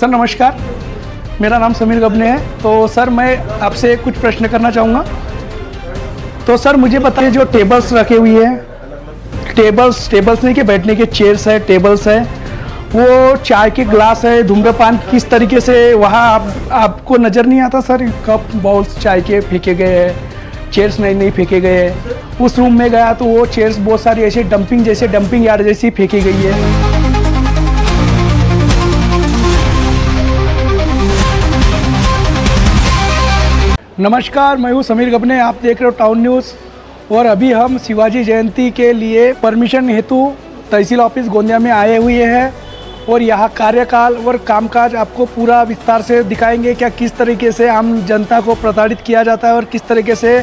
Sir नमस्कार, मेरा नाम समीर गबने है। तो सर मैं आपसे कुछ प्रश्न करना चाहूँगा। तो सर मुझे बताइए, जो टेबल्स रखे हुई है, टेबल्स नहीं कि बैठने के चेयर्स है, टेबल्स है, वो चाय के ग्लास है, धूम्रपान किस तरीके से वहाँ आपको नज़र नहीं आता सर? कप बाउल्स चाय के फेंके गए हैं, चेयर्स नहीं फेंके गए हैं। उस रूम में गया तो वो चेयर्स बहुत सारी ऐसे डंपिंग यार्ड जैसी फेंकी गई है। नमस्कार, मैं हूँ समीर गबने, आप देख रहे हो टाउन न्यूज़। और अभी हम शिवाजी जयंती के लिए परमिशन हेतु तहसील ऑफिस गोंदिया में आए हुए हैं और यहाँ कार्यकाल और कामकाज आपको पूरा विस्तार से दिखाएंगे। क्या किस तरीके से आम जनता को प्रताड़ित किया जाता है और किस तरीके से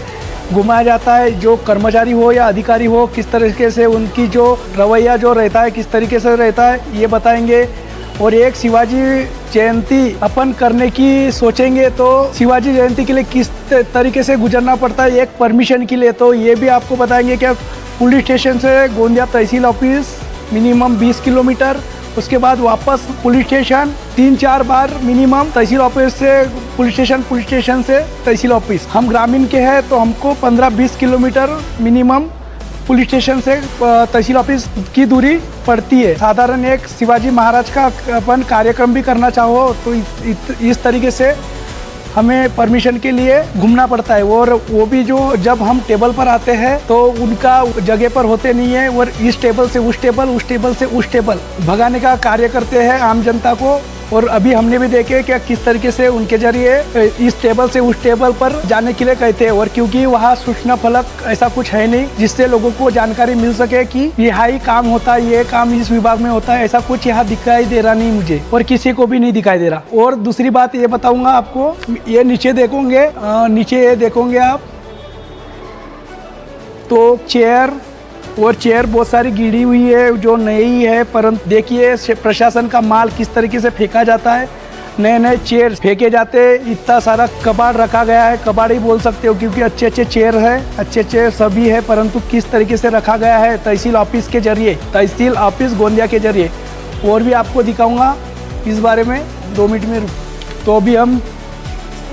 घुमाया जाता है, जो कर्मचारी हो या अधिकारी हो, किस तरीके से उनकी जो रवैया जो रहता है किस तरीके से रहता है, ये बताएंगे। और एक शिवाजी जयंती अपन करने की सोचेंगे तो शिवाजी जयंती के लिए किस तरीके से गुजरना पड़ता है एक परमिशन के लिए, तो ये भी आपको बताएंगे। क्या पुलिस स्टेशन से गोंदिया तहसील ऑफिस मिनिमम 20 किलोमीटर, उसके बाद वापस पुलिस स्टेशन 3-4 बार मिनिमम, तहसील ऑफिस से पुलिस स्टेशन से तहसील ऑफिस। हम ग्रामीण के हैं तो हमको 15-20 किलोमीटर मिनिमम पुलिस स्टेशन से तहसील ऑफिस की दूरी पड़ती है। साधारण एक शिवाजी महाराज का अपन कार्यक्रम भी करना चाहो तो इस तरीके से हमें परमिशन के लिए घूमना पड़ता है। और वो भी जो जब हम टेबल पर आते हैं तो उनका जगह पर होते नहीं है और इस टेबल से उस टेबल, उस टेबल से उस टेबल भगाने का कार्य करते हैं आम जनता को। और अभी हमने भी देखे कि किस तरीके से उनके जरिए इस टेबल से उस टेबल पर जाने के लिए कहते हैं। और क्योंकि वहाँ सूचना फलक ऐसा कुछ है नहीं जिससे लोगों को जानकारी मिल सके कि यहाँ ही काम होता है, ये काम इस विभाग में होता है, ऐसा कुछ यहाँ दिखाई दे रहा नहीं मुझे और किसी को भी नहीं दिखाई दे रहा। और दूसरी बात ये बताऊंगा आपको, ये नीचे देखोगे, नीचे ये देखोगे आप तो चेयर बहुत सारी गिरी हुई है जो नई है, परंतु देखिए प्रशासन का माल किस तरीके से फेंका जाता है। नए चेयर फेंके जाते, इतना सारा कबाड़ रखा गया है, कबाड़ ही बोल सकते हो क्योंकि अच्छे चेयर है, अच्छे सभी है, परंतु किस तरीके से रखा गया है तहसील ऑफिस के जरिए, तहसील ऑफिस गोंदिया के जरिए। और भी आपको दिखाऊंगा इस बारे में, 2 मिनट में। तो अभी हम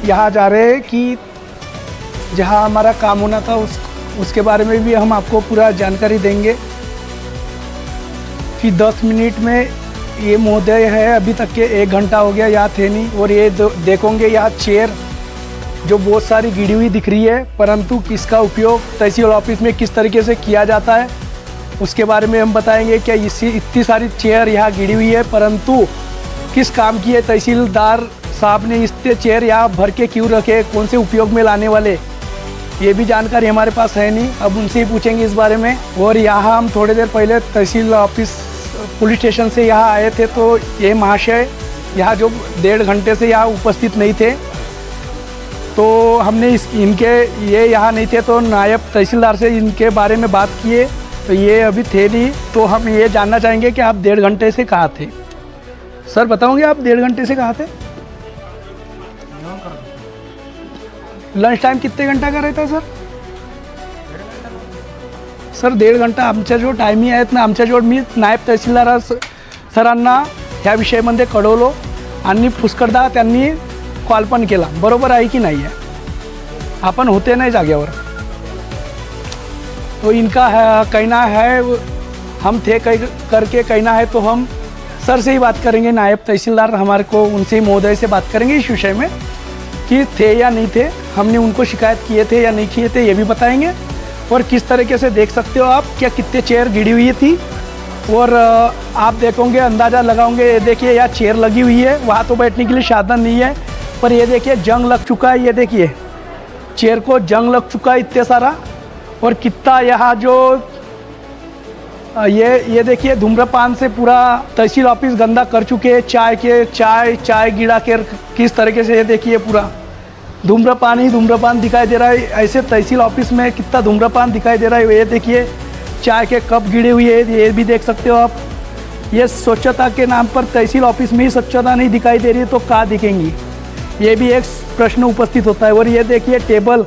यहाँ जा रहे हैं कि जहाँ हमारा काम होना था उसके बारे में भी हम आपको पूरा जानकारी देंगे कि 10 मिनट में ये महोदय है, अभी तक के 1 घंटा हो गया यहाँ थे नहीं। और ये देखोगे यहाँ चेयर जो बहुत सारी गिरी हुई दिख रही है, परंतु किसका उपयोग तहसील ऑफिस में किस तरीके से किया जाता है उसके बारे में हम बताएंगे। क्या इतनी सारी चेयर यहाँ गिरी हुई है, परंतु किस काम की है, तहसीलदार साहब ने इतने चेयर यहाँ भर के क्यों रखे, कौन से उपयोग में लाने वाले, ये भी जानकारी हमारे पास है नहीं। अब उनसे ही पूछेंगे इस बारे में। और यहाँ हम थोड़ी देर पहले तहसील ऑफिस पुलिस स्टेशन से यहाँ आए थे तो ये महाशय यहाँ जो 1.5 घंटे से यहाँ उपस्थित नहीं थे, तो हमने ये यहाँ नहीं थे तो नायब तहसीलदार से इनके बारे में बात किए तो ये अभी थे नहीं। तो हम ये जानना चाहेंगे कि आप 1.5 घंटे से कहाँ थे? सर बताओगे आप 1.5 घंटे से कहाँ थे? लंच टाइम कितने घंटा का रहता है सर? सर 1.5 घंटा आमच्या जो टायमिंग आहेत ना, आमच्या जो मी नायब तहसीलदार सरांना ह्या विषयामध्ये कळवलो आणि पुष्कळदा त्यांनी कॉल पण केला, बरोबर आहे की नाही आहे? आपण होते नाही जागेवर, तो इनका कहना है हम थे करके कहना है, तो हम सर से ही बात करेंगे, नायब तहसीलदार हमारे को उनसे महोदय से बात करेंगे इस विषय में कि थे या नहीं थे, हमने उनको शिकायत किए थे या नहीं किए थे, ये भी बताएंगे। और किस तरीके से देख सकते हो आप क्या कितने चेयर गिरी हुई थी। और आप देखोगे, अंदाज़ा लगाओगे, ये देखिए यहाँ चेयर लगी हुई है, वहाँ तो बैठने के लिए साधन नहीं है, पर ये देखिए जंग लग चुका है, ये देखिए चेयर को जंग लग चुका है इतने सारा। और कितना यहाँ जो ये देखिए धूम्रपान से पूरा तहसील ऑफिस गंदा कर चुके हैं, चाय गिरा के किस तरीके से, ये देखिए पूरा धूम्रपान ही धूम्रपान दिखाई दे रहा है। ऐसे तहसील ऑफिस में कितना धूम्रपान दिखाई दे रहा है, ये देखिए चाय के कप गिरे हुए हैं, ये भी देख सकते हो आप। ये स्वच्छता के नाम पर तहसील ऑफिस में ही स्वच्छता नहीं दिखाई दे रही है तो कहाँ दिखेंगी, ये भी एक प्रश्न उपस्थित होता है। और ये देखिए टेबल,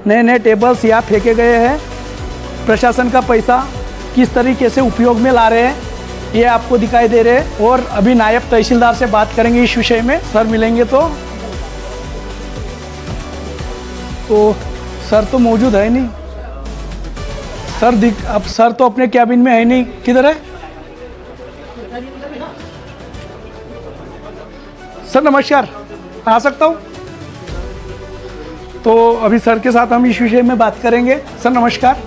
नए टेबल्स यहाँ फेंके गए हैं, प्रशासन का पैसा किस तरीके से उपयोग में ला रहे हैं ये आपको दिखाई दे रहे हैं। और अभी नायब तहसीलदार से बात करेंगे इस विषय में, सर मिलेंगे तो सर तो मौजूद है नहीं सर, अब सर तो अपने कैबिन में है नहीं, किधर है सर? नमस्कार, आ सकता हूँ? तो अभी सर के साथ हम इस विषय में बात करेंगे। सर नमस्कार,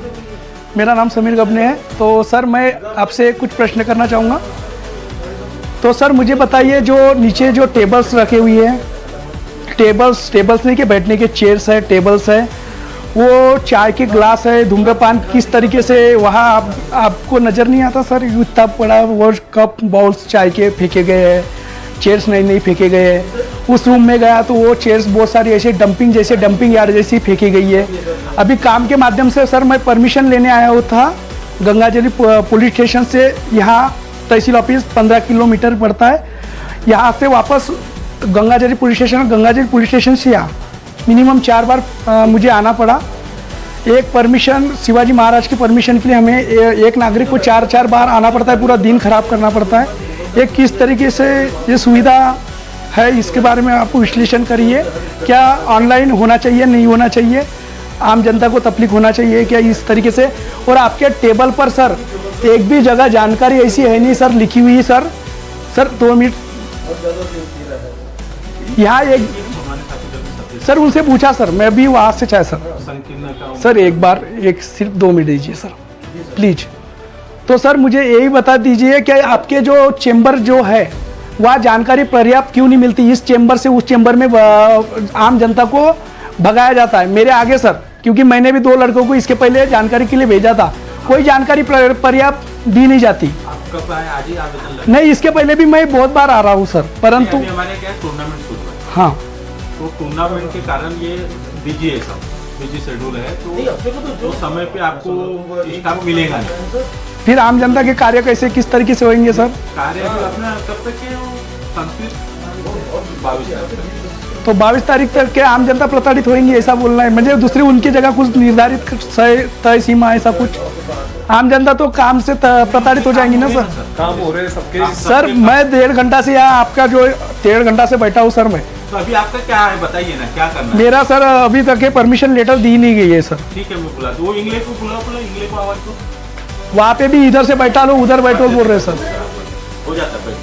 मेरा नाम समीर गबने है। तो सर मैं आपसे कुछ प्रश्न करना चाहूँगा। तो सर मुझे बताइए, जो नीचे जो टेबल्स रखे हुए हैं, टेबल्स नहीं कि बैठने के चेयर्स है, टेबल्स है, वो चाय के ग्लास है, धूम्रपान किस तरीके से वहाँ आपको नज़र नहीं आता सर? इतना बड़ा वो कप बाउल्स चाय के फेंके गए हैं, चेयर्स नहीं फेंके गए हैं। उस रूम में गया तो वो चेयर्स बहुत सारी ऐसे डंपिंग यार्ड जैसी फेंकी गई है। अभी काम के माध्यम से सर मैं परमिशन लेने आया हुआ था गंगाजली पुलिस स्टेशन से। यहाँ तहसील ऑफिस 15 किलोमीटर पड़ता है। यहाँ से वापस गंगाजली पुलिस स्टेशन से यहाँ मिनिमम 4 बार मुझे आना पड़ा। एक परमिशन, शिवाजी महाराज की परमिशन के लिए हमें एक नागरिक को 4 बार आना पड़ता है, पूरा दिन खराब करना पड़ता है। ये किस तरीके से ये सुविधा है, इसके बारे में आप विश्लेषण करिए। क्या ऑनलाइन होना चाहिए, नहीं होना चाहिए? आम जनता को तकलीफ होना चाहिए क्या इस तरीके से? और आपके टेबल पर सर एक भी जगह जानकारी ऐसी है नहीं सर लिखी हुई? सर 2 मिनट, यहाँ एक सर उनसे पूछा सर, मैं भी वहाँ से चाहे सर एक बार सिर्फ 2 मिनट दीजिए सर प्लीज। तो सर मुझे यही बता दीजिए कि आपके जो चेंबर जो है वह जानकारी पर्याप्त क्यों नहीं मिलती? इस चेंबर से उस चेंबर में आम जनता को भगाया जाता है मेरे आगे सर, क्योंकि मैंने भी 2 लड़कों को इसके पहले जानकारी के लिए भेजा था, कोई जानकारी पर्याप्त दी नहीं जाती। नहीं, इसके पहले भी मैं बहुत बार आ रहा हूँ सर, परंतु हमारे क्या टूर्नामेंट शुरू है। हाँ, तो टूर्नामेंट के कारण ये बिजी है, सब बिजी शेड्यूल है, तो समय पे आपको स्टाफ मिलेगा नहीं। फिर आम जनता के कार्य कैसे, किस तरीके से होंगे सर? कार्य अपना कब तक के 22 तो 22 तारीख तक के आम जनता प्रताड़ित होंगी, ऐसा बोलना है मुझे? दूसरी उनकी जगह कुछ निर्धारित तय सीमा, ऐसा कुछ? आम जनता तो काम से प्रताड़ित हो जाएंगी ना सर? काम हो रहे हैं सबके। सर मैं 1.5 घंटा से यहाँ आपका जो 1.5 घंटा से बैठा हूँ सर मैं। तो अभी आपका क्या है बताइए ना, क्या करना है? मेरा सर अभी तक के परमिशन लेटर दी नहीं गई है सर। ठीक है, मैं बुला वो इंग्लिश को बुला इंग्लिश को आवाज को। वहाँ पे भी इधर से बैठा लो, उधर बैठो बोल रहे सर। हो जाता है।